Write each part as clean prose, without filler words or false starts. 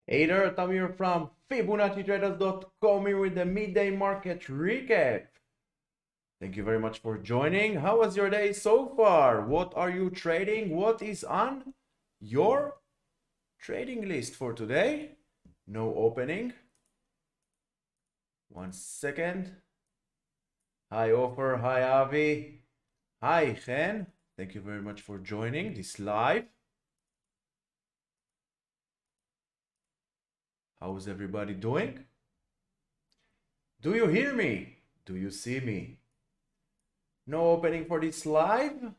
Hey there, Tamir from Fibonacci-Traders.com here with the midday market recap. Thank you very much for joining. How was your day so far? What are you trading? What is on your trading list for today? No opening. 1 second. Hi Ofer, hi Avi, hi Chen. Thank you very much for joining this live. How is everybody doing? Do you hear me? Do you see me? No opening for this live?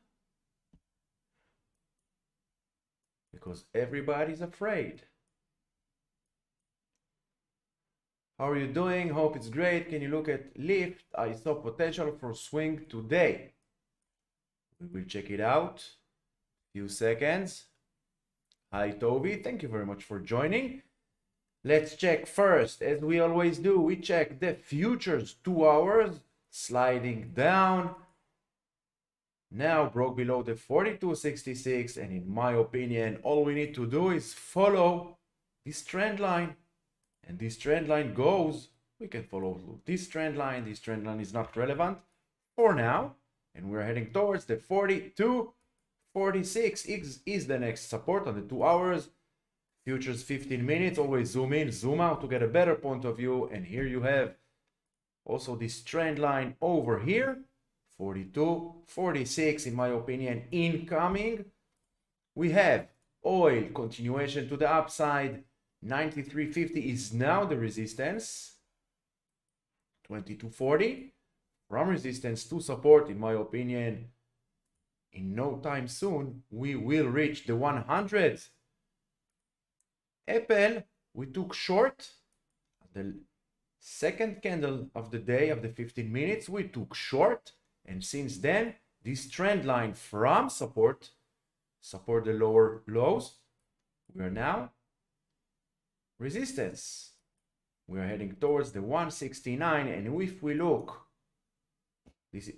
Because everybody's afraid. How are you doing? Hope it's great. Can you look at lift? I saw potential for swing today. We will check it out. Few seconds. Hi Toby, thank you very much for joining. Let's check first, as we always do, we check the futures 2 hours, sliding down. Now broke below the 42.66, and in my opinion, all we need to do is follow this trend line. And this trend line goes, we can follow this trend line. This trend line is not relevant for now. And we're heading towards the 42.46 is the next support on the 2 hours. Futures 15 minutes, always zoom in, zoom out to get a better point of view. And here you have also this trend line over here, 42.46 in my opinion, incoming. We have oil continuation to the upside. 93.50 is now the resistance. 22.40 from resistance to support, in my opinion. In no time soon, we will reach the 100. Apple, we took short. The second candle of the day, of the 15 minutes, we took short. And since then, this trend line from support the lower lows. We are now resistance. We are heading towards the 169. And if we look,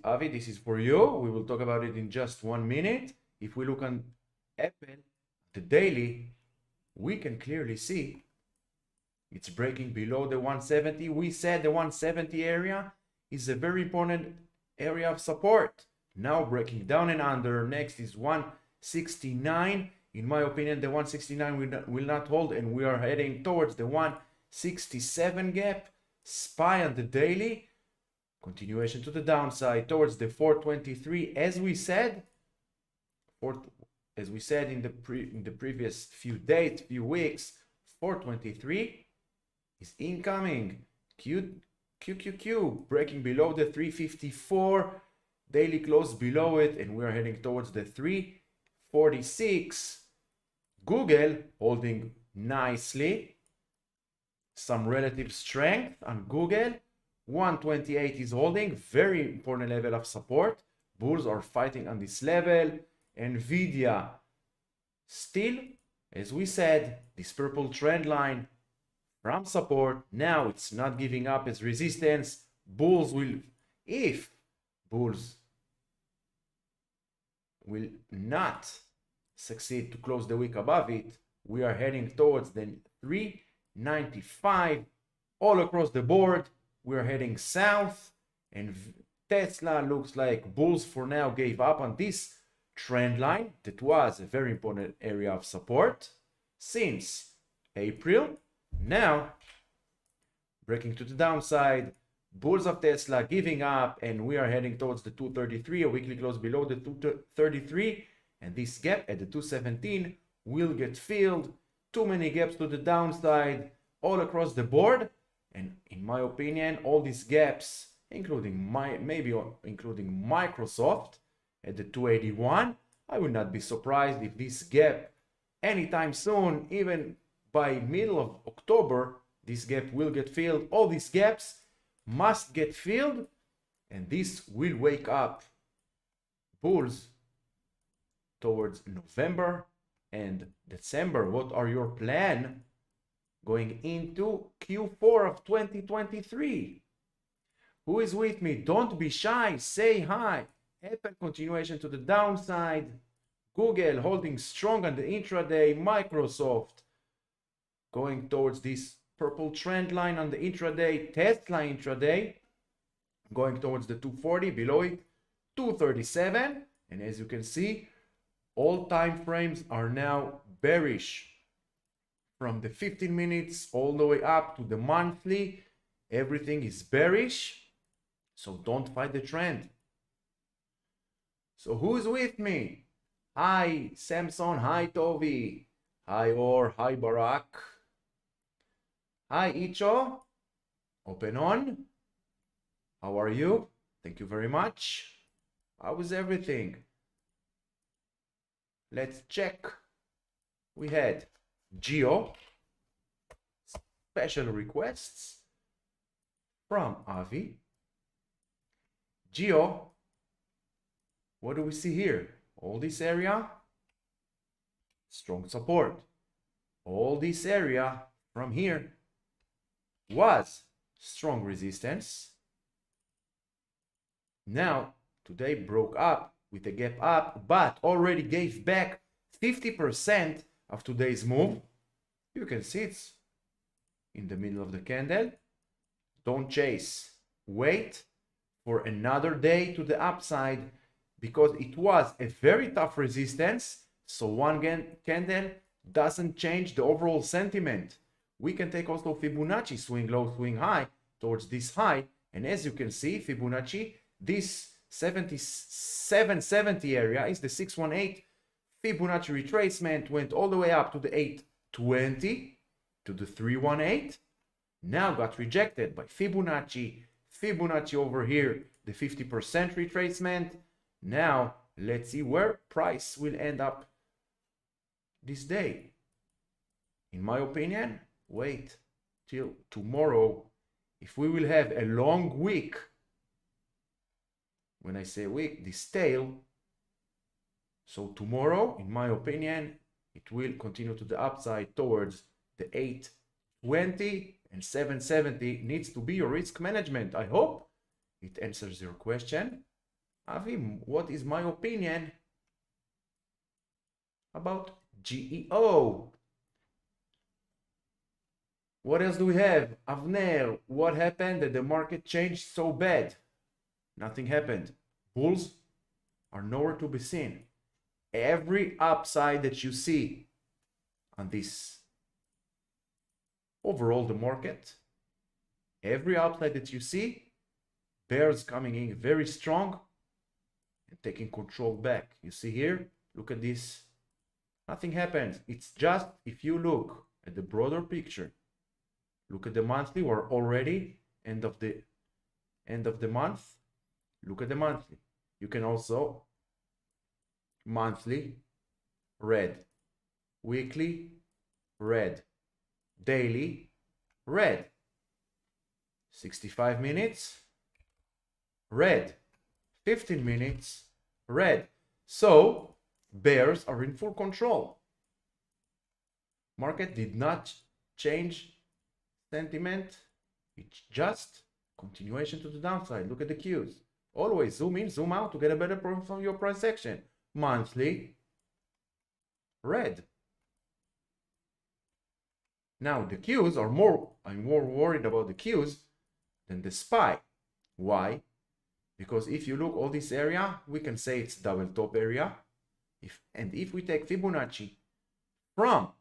Avi, this is for you. We will talk about it in just 1 minute. If we look on Apple, the daily, we can clearly see it's breaking below the 170. We said the 170 area is a very important area of support. Now breaking down and under. Next is 169. In my opinion, the 169 will not hold, and we are heading towards the 167 gap. SPY on the daily. Continuation to the downside towards the 423. As we said in the previous few days, few weeks, 423 is incoming. QQQ breaking below the 354, daily close below it, and we are heading towards the 346. Google holding nicely, some relative strength on Google. 128 is holding, very important level of support. Bulls are fighting on this level. Nvidia still, as we said, this purple trend line from support. Now it's not giving up as resistance. If bulls will not succeed to close the week above it, we are heading towards the 395 all across the board. We are heading south, and Tesla looks like bulls for now gave up on this trend line that was a very important area of support since April. Now breaking to the downside, bulls of Tesla giving up, and we are heading towards the 233, a weekly close below the 233, and this gap at the 217 will get filled. Too many gaps to the downside all across the board, and in my opinion, all these gaps, including Microsoft at the 281, I would not be surprised if this gap anytime soon, even by middle of October, this gap will get filled. All these gaps must get filled, and this will wake up bulls towards November and December. What are your plan going into Q4 of 2023? Who is with me? Don't be shy, say hi. Apple continuation to the downside. Google holding strong on the intraday. Microsoft going towards this purple trend line on the intraday, Tesla intraday, going towards the 240, below it, 237. And as you can see, all time frames are now bearish. From the 15 minutes all the way up to the monthly, everything is bearish. So don't fight the trend. So who's with me? Hi, Samson. Hi, Tovi. Hi, Or. Hi, Barak. Hi, Icho. Open on. How are you? Thank you very much. How is everything? Let's check. We had Geo. Special requests from Avi. Geo. What do we see here? All this area, strong support. All this area from here was strong resistance. Now, today broke up with a gap up, but already gave back 50% of today's move. You can see it's in the middle of the candle. Don't chase. Wait for another day to the upside, because it was a very tough resistance. So one candle doesn't change the overall sentiment. We can take also Fibonacci, swing low, swing high towards this high. And as you can see, Fibonacci, this 7770 area is the 618. Fibonacci retracement went all the way up to the 820, to the 318. Now got rejected by Fibonacci. Fibonacci over here, the 50% retracement. Now, let's see where price will end up this day. In my opinion, wait till tomorrow. If we will have a long week, when I say week, this tail, so tomorrow, in my opinion, it will continue to the upside towards the 820, and 770 needs to be your risk management. I hope it answers your question. Avi, what is my opinion about GEO? What else do we have? Avner, what happened that the market changed so bad? Nothing happened. Bulls are nowhere to be seen. Every upside that you see on this overall the market, every upside that you see, bears coming in very strong and taking control back. You see here, look at this. Nothing happens. It's just, if you look at the broader picture, look at the monthly, we're already end of the month. Look at the monthly. You can also monthly, red, weekly, red, daily, red, 65 minutes, red, 15 minutes, red. So bears are in full control. Market did not change sentiment. It's just continuation to the downside. Look at the cues. Always zoom in, zoom out to get a better profit from your price action. Monthly, red. Now the cues are I'm more worried about the cues than the SPY. Why? Because if you look all this area, we can say it's double top area. If we take Fibonacci from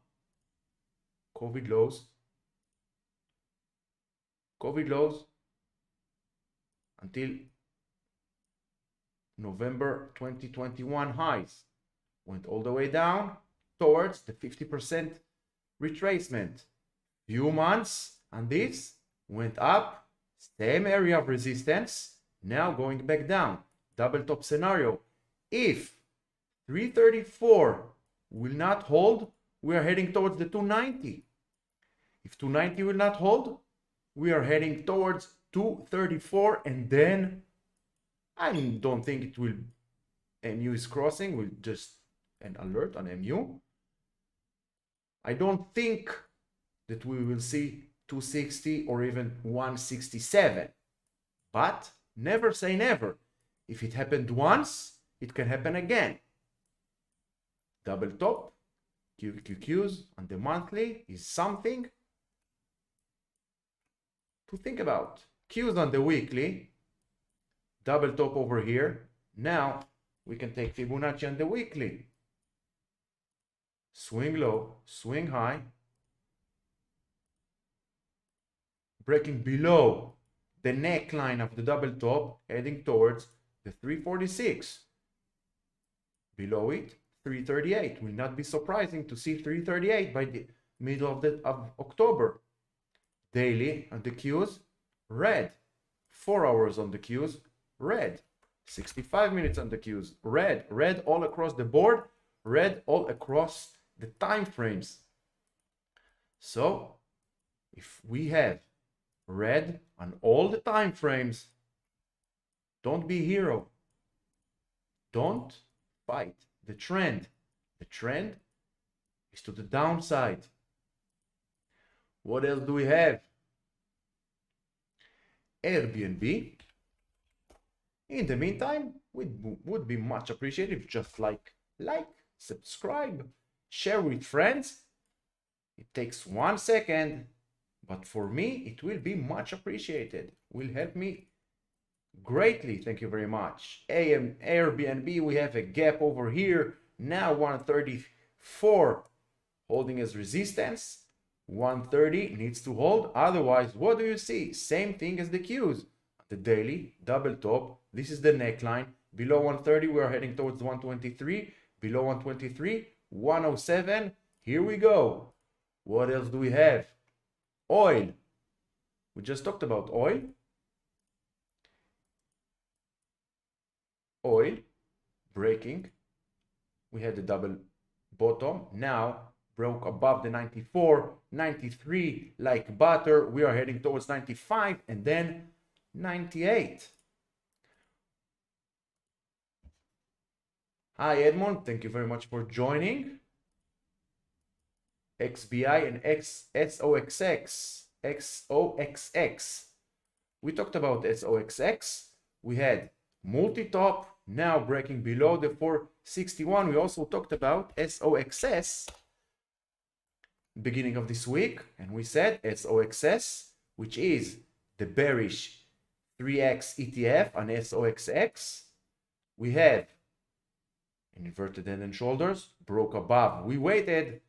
COVID lows until November 2021 highs, went all the way down towards the 50% retracement. Few months and this went up, same area of resistance, now going back down. Double top scenario. If 334 will not hold, we are heading towards the 290. If 290 will not hold, we are heading towards 234, and then I don't think it will, MU is crossing, we'll just an alert on MU. I don't think that we will see 260 or even 167, but never say never. If it happened once, it can happen again. Double top, QQQs on the monthly is something to think about. Qs on the weekly, double top over here. Now we can take Fibonacci on the weekly. Swing low, swing high, breaking below the neckline of the double top, heading towards the 346. Below it, 338. Will not be surprising to see 338 by the middle of October. Daily on the Qs, red. 4 hours on the Qs, red. 65 minutes on the Qs, red. Red all across the board, red all across the time frames. So if we have red on all the time frames, don't be a hero. Don't fight the trend. The trend is to the downside. What else do we have? Airbnb. In the meantime, would be much appreciated if just like, subscribe, share with friends. It takes 1 second, but for me, it will be much appreciated. Will help me greatly. Thank you very much. Airbnb, we have a gap over here. Now 134 holding as resistance. 130 needs to hold. Otherwise, what do you see? Same thing as the Qs. The daily double top. This is the neckline. Below 130, we are heading towards 123. Below 123, 107. Here we go. What else do we have? Oil. We just talked about oil. Oil breaking. We had the double bottom. Now broke above the 94, 93 like butter. We are heading towards 95 and then 98. Hi Edmond, thank you very much for joining. XBI and SOXX. We talked about SOXX. We had multi-top, now breaking below the 461. We also talked about SOXS beginning of this week, and we said SOXS, which is the bearish 3x ETF on SOXX. We have an inverted head and shoulders, broke above. We waited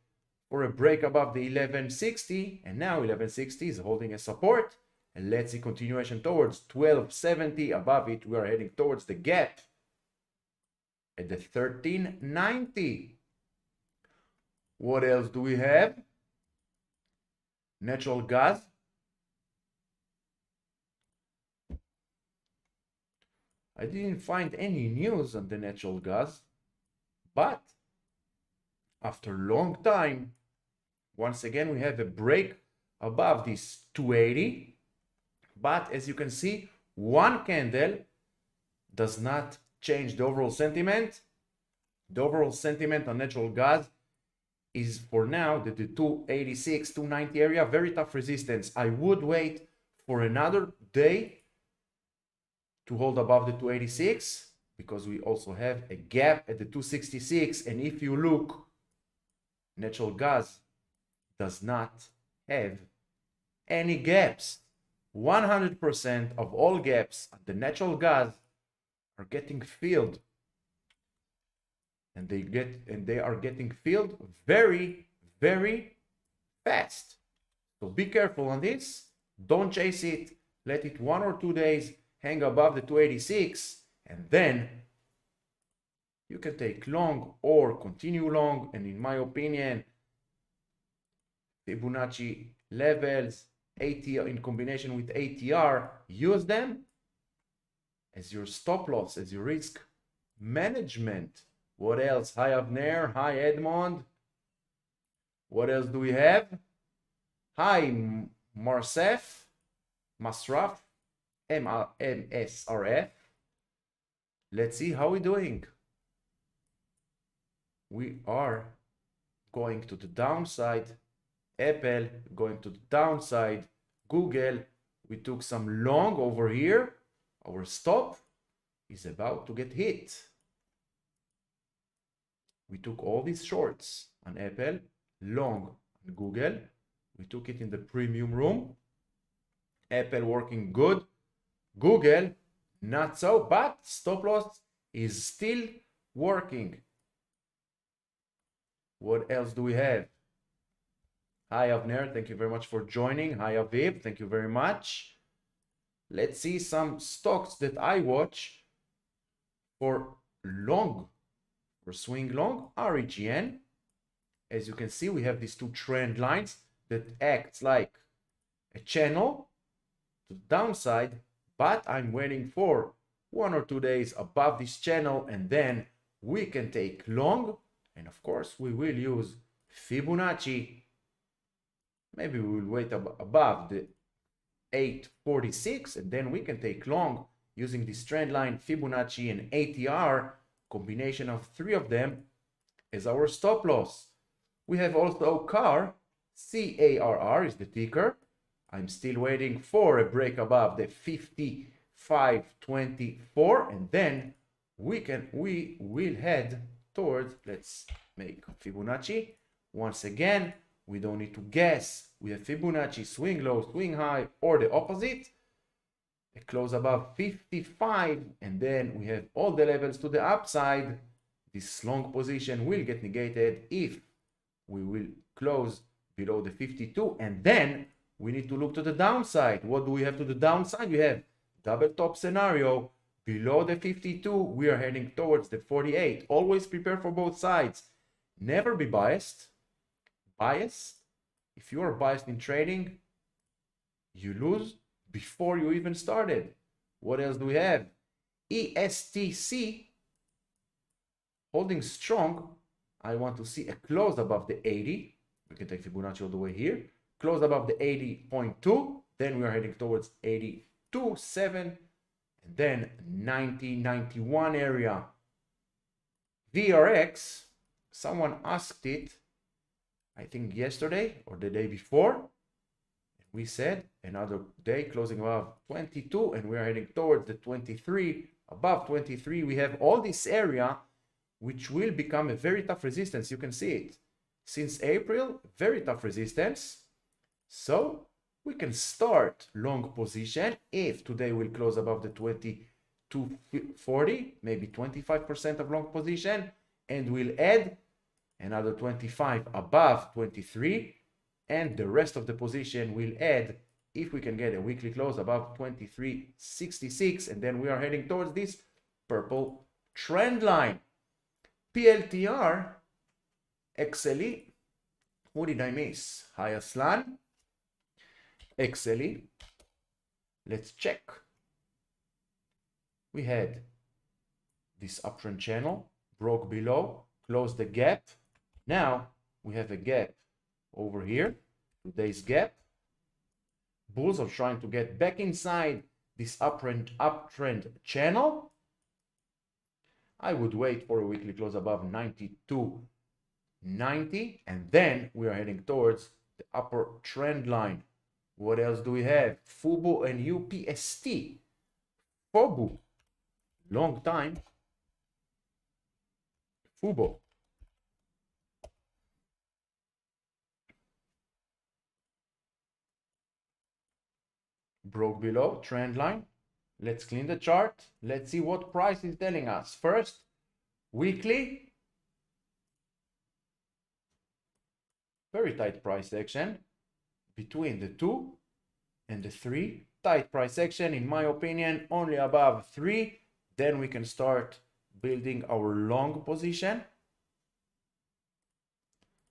for a break above the 1160, and now 1160 is holding a support. And let's see continuation towards 1270. Above it, we are heading towards the gap at the 1390. What else do we have? Natural gas. I didn't find any news on the natural gas, but after a long time, once again, we have a break above this 280. But as you can see, one candle does not change the overall sentiment. The overall sentiment on natural gas is for now the 286, 290 area, very tough resistance. I would wait for another day to hold above the 286 because we also have a gap at the 266. And if you look, natural gas does not have any gaps. 100% of all gaps at the natural gas are getting filled, and they are getting filled very, very fast. So be careful on this. Don't chase it. Let it 1 or 2 days hang above the 286, and then you can take long or continue long. And in my opinion, Fibonacci levels, ATR in combination with ATR, use them as your stop loss, as your risk management. What else? Hi Avner, hi Edmond. What else do we have? Hi Masraf, MSRF. Let's see how we're doing. We are going to the downside. Apple going to the downside. Google, we took some long over here. Our stop is about to get hit. We took all these shorts on Apple, long on Google. We took it in the premium room. Apple working good. Google, not so, but stop loss is still working. What else do we have? Hi, Avner. Thank you very much for joining. Hi, Aviv. Thank you very much. Let's see some stocks that I watch for long, for swing long. REGN. As you can see, we have these two trend lines that act like a channel to the downside, but I'm waiting for 1 or 2 days above this channel, and then we can take long. And of course, we will use Fibonacci. Maybe we will wait above the 846, and then we can take long using this trend line, Fibonacci and ATR, combination of 3 of them as our stop loss. We have also CAR, CARR is the ticker. I'm still waiting for a break above the 55.24, and then we will head towards, let's make Fibonacci. Once again, we don't need to guess. We have Fibonacci swing low, swing high, or the opposite. A close above 55, and then we have all the levels to the upside. This long position will get negated if we will close below the 52, and then we need to look to the downside. What do we have to the downside? We have double top scenario. Below the 52, we are heading towards the 48. Always prepare for both sides. Never be biased. If you are biased in trading, you lose before you even started. What else do we have? ESTC holding strong. I want to see a close above the 80. We can take Fibonacci all the way here. Close above the 80.2. Then we are heading towards 82.7. And then 90.91 area. VRX, someone asked it, I think yesterday or the day before. We said another day closing above 22, and we are heading towards the 23. Above 23, we have all this area, which will become a very tough resistance. You can see it. Since April, very tough resistance. So we can start long position if today will close above the 22.40, maybe 25% of long position, and we'll add another 25 above 23, and the rest of the position will add if we can get a weekly close above 23.66, and then we are heading towards this purple trend line. PLTR, XLE, who did I miss? Hi Aslan. XLE, let's check. We had this uptrend channel, broke below, closed the gap. Now we have a gap over here, today's gap. Bulls are trying to get back inside this uptrend channel. I would wait for a weekly close above 92.90, and then we are heading towards the upper trend line. What else do we have? FUBO and UPST. FUBO, long time. FUBO. Broke below trend line. Let's clean the chart. Let's see what price is telling us. First, weekly. Very tight price action between the 2 and the 3. Tight price action, in my opinion, only above 3. Then we can start building our long position.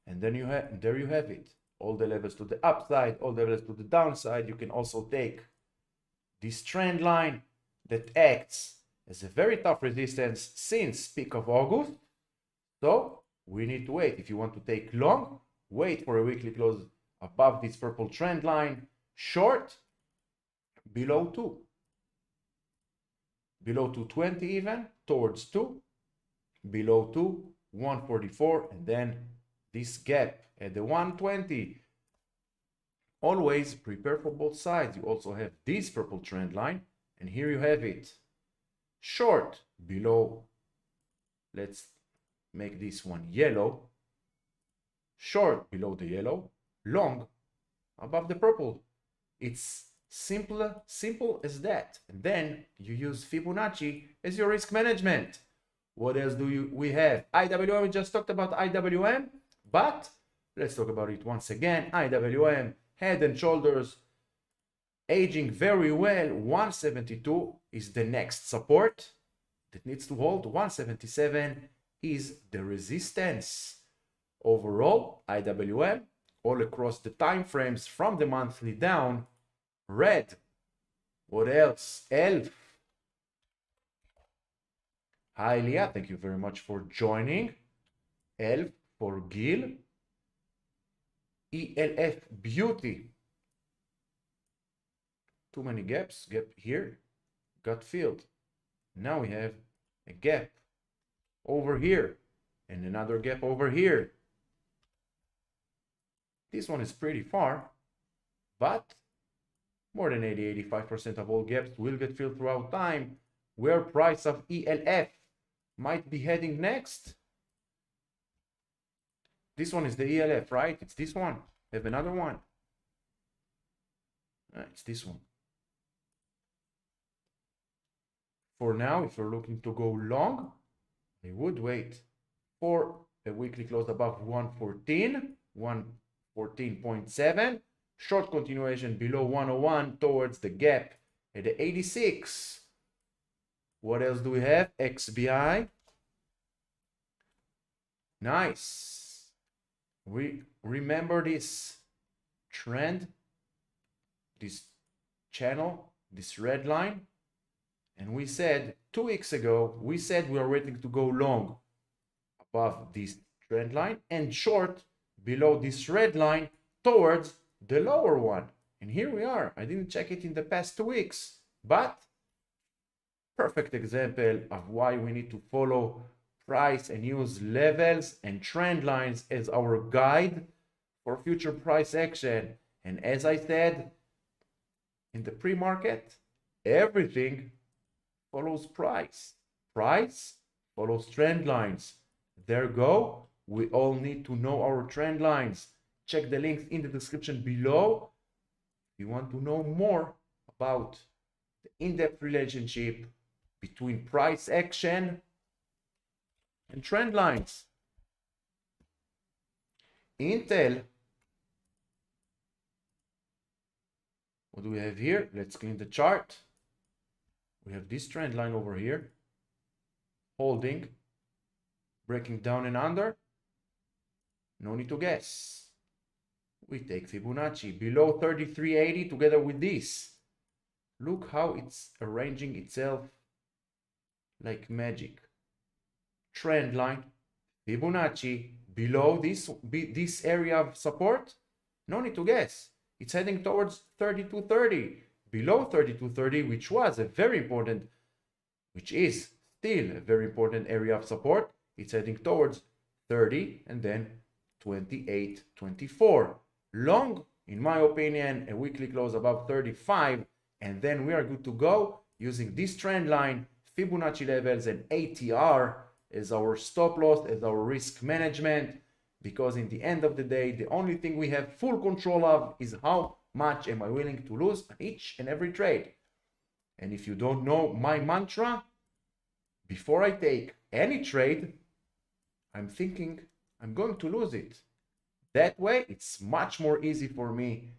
And then there you have it. All the levels to the upside, all the levels to the downside. You can also take this trend line that acts as a very tough resistance since peak of August. So we need to wait. If you want to take long, wait for a weekly close above this purple trend line. Short, below 2. Below 220 even, towards 2. Below 2, 144, and then this gap at the 120. Always prepare for both sides. You also have this purple trend line, and here you have it. Short below, let's make this one yellow. Short below the yellow, long above the purple. It's Simple as that. And then you use Fibonacci as your risk management. What else do we have? IWM, we just talked about IWM, but let's talk about it once again. IWM, head and shoulders, aging very well. 172 is the next support that needs to hold. 177 is the resistance. Overall, IWM, all across the time frames from the monthly down, red. What else? ELF. Hi, Leah. Thank you very much for joining. ELF for Gil. ELF Beauty. Too many gaps. Gap here. Got filled. Now we have a gap over here and another gap over here. This one is pretty far, but more than 80-85% of all gaps will get filled throughout time. Where price of ELF might be heading next? This one is the ELF, right? It's this one. Have another one. It's this one. For now, if you're looking to go long, I would wait for a weekly close above 114, 114.7. Short continuation below 101 towards the gap at the 86. What else do we have? XBI. Nice. We remember this trend, this channel, this red line. And we said 2 weeks ago, we said we are waiting to go long above this trend line and short below this red line towards the lower one. And here we are. I didn't check it in the past 2 weeks, but perfect example of why we need to follow price and use levels and trend lines as our guide for future price action. And as I said in the pre-market, everything follows price. Price follows trend lines. There go. We all need to know our trend lines. Check the links in the description below if you want to know more about the in-depth relationship between price action and trend lines. Intel. What do we have here? Let's clean the chart. We have this trend line over here, holding, breaking down and under. No need to guess. We take Fibonacci below 3380 together with this. Look how it's arranging itself like magic. Trend line, Fibonacci below this area of support. No need to guess. It's heading towards 3230. Below 3230, which was a very important, which is still a very important area of support. It's heading towards 30 and then 28.24. Long, in my opinion, a weekly close above 35, and then we are good to go using this trend line, Fibonacci levels, and ATR as our stop loss, as our risk management, because in the end of the day, the only thing we have full control of is how much am I willing to lose on each and every trade. And if you don't know my mantra, before I take any trade, I'm thinking I'm going to lose it. That way, it's much more easy for me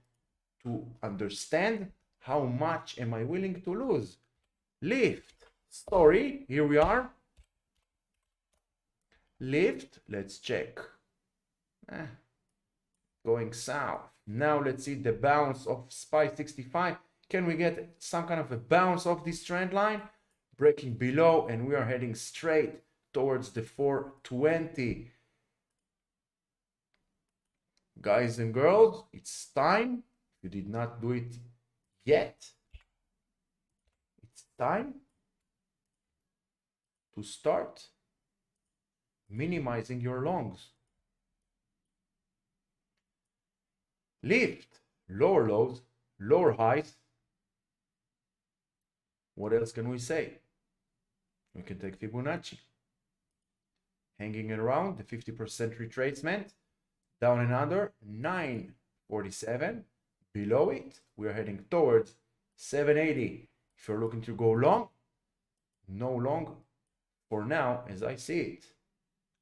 to understand how much am I willing to lose. Lift story, here we are. Lift, let's check. Going south. Now let's see the bounce of SPY 65. Can we get some kind of a bounce off this trend line? Breaking below, and we are heading straight towards the 420. Guys and girls, it's time. If you did not do it yet, it's time to start minimizing your longs. Lift, lower lows, lower highs. What else can we say? We can take Fibonacci. Hanging around the 50% retracement, down and under 947, below it, we're heading towards 780. If you're looking to go long, no long for now as I see it.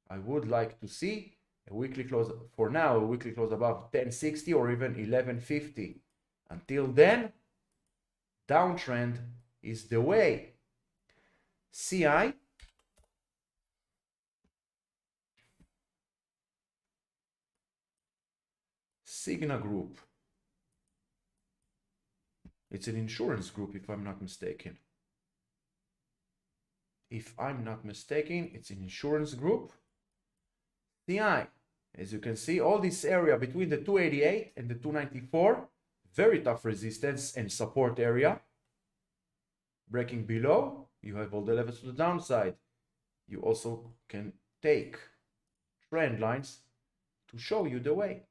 I would like to see a weekly close, for now, a weekly close above 1060 or even 1150. Until then, downtrend is the way. CI, Cigna Group. It's an insurance group, if I'm not mistaken. If I'm not mistaken, it's an insurance group. CI, as you can see, all this area between the 288 and the 294, very tough resistance and support area. Breaking below, you have all the levels to the downside. You also can take trend lines to show you the way.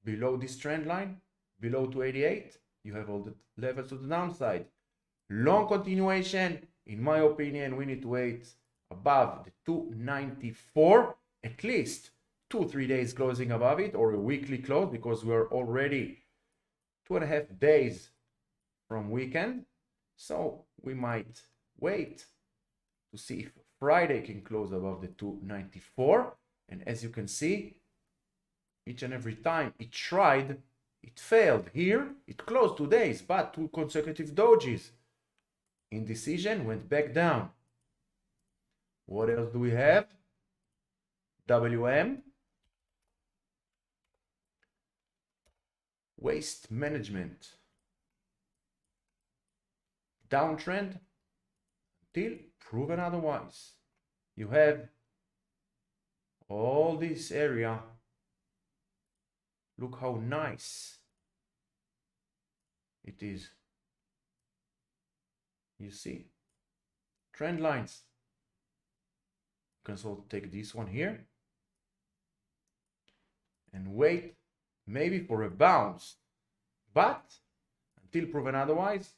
Below this trend line, below 288, you have all the levels to the downside. Long continuation, in my opinion, we need to wait above the 294, at least 2-3 days closing above it, or a weekly close, because we are already 2.5 days from weekend. So we might wait to see if Friday can close above the 294. And as you can see, each and every time it tried, it failed. Here, it closed 2 days, but 2 consecutive dojis. Indecision, went back down. What else do we have? WM. Waste management. Downtrend till proven otherwise. You have all this area. Look how nice it is. You see, trend lines. You can also take this one here and wait maybe for a bounce, but until proven otherwise,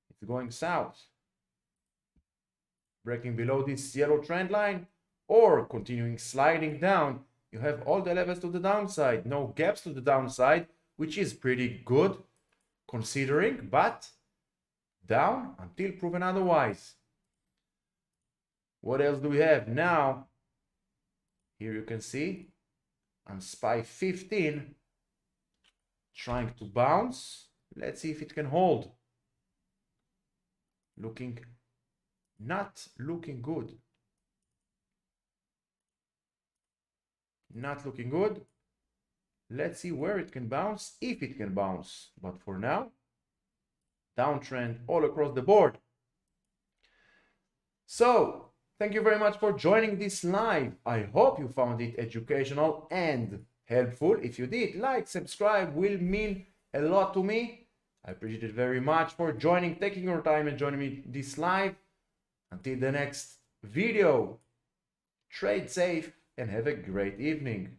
it's going south. Breaking below this yellow trend line or continuing sliding down, you have all the levels to the downside, no gaps to the downside, which is pretty good considering, but down until proven otherwise. What else do we have now? Here you can see on SPY 15 trying to bounce. Let's see if it can hold. Not looking good. Not looking good. Let's see where it can bounce, if it can bounce. But for now, downtrend all across the board. So, thank you very much for joining this live. I hope you found it educational and helpful. If you did, like, subscribe will mean a lot to me. I appreciate it very much for joining, taking your time and joining me this live. Until the next video, trade safe and have a great evening.